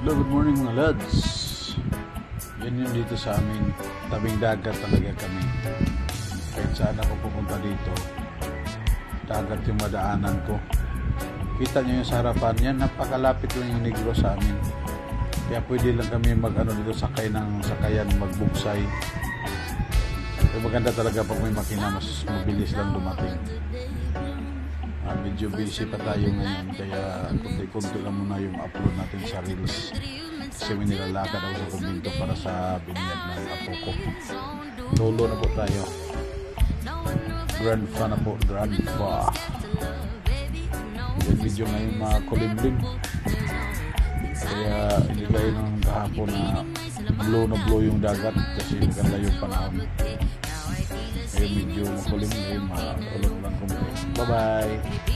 Hello, good morning mga lads. Yan yung dito sa amin. Tabing dagat talaga kami. Kahit saan ako pupunta dito, dagat yung madaanan ko. Kita nyo yung sa harapan yan, napakalapit lang yung Negros sa amin. Kaya pwede lang kami dito sakay ng sakayan, magbugsay. Pero maganda talaga pag may makina, mas mabilis lang dumating. Medyo busy pa tayo ngayon, kaya kunti-kunti lang muna yung upload natin sa Reels. Kasi may nilalakad ako sa kumbinto para sa binyag ng apo ko. Lolo na po tayo. Grandpa na po, grandpa. Yung video ngayon mga kulimlim. Kaya inigay ng kahapon na blow yung dagat kasi maganda yung panahon. Kaya medyo makulimlim, makulong lang kumbinto. Bye-bye!